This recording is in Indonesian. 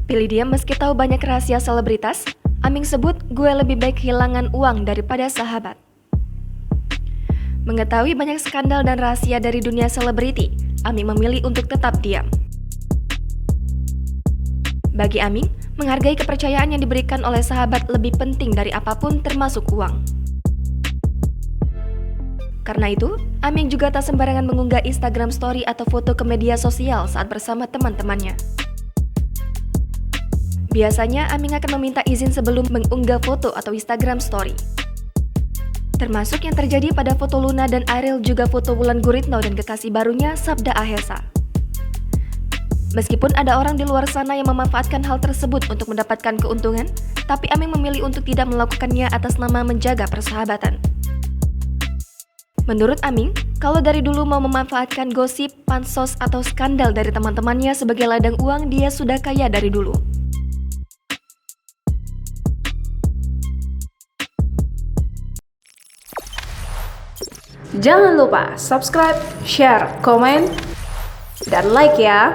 Pilih diam meski tahu banyak rahasia selebritas. Aming sebut, gue lebih baik kehilangan uang daripada sahabat. Mengetahui banyak skandal dan rahasia dari dunia selebriti, Aming memilih untuk tetap diam. Bagi Aming, menghargai kepercayaan yang diberikan oleh sahabat lebih penting dari apapun termasuk uang. Karena itu, Aming juga tak sembarangan mengunggah Instagram story atau foto ke media sosial saat bersama teman-temannya. Biasanya, Aming akan meminta izin sebelum mengunggah foto atau Instagram story. Termasuk yang terjadi pada foto Luna dan Ariel, juga foto Wulan Guritno dan kekasih barunya Sabda Ahesa. Meskipun ada orang di luar sana yang memanfaatkan hal tersebut untuk mendapatkan keuntungan, tapi Aming memilih untuk tidak melakukannya atas nama menjaga persahabatan. Menurut Aming, kalau dari dulu mau memanfaatkan gosip, pansos, atau skandal dari teman-temannya sebagai ladang uang, dia sudah kaya dari dulu. Jangan lupa subscribe, share, komen, dan like ya!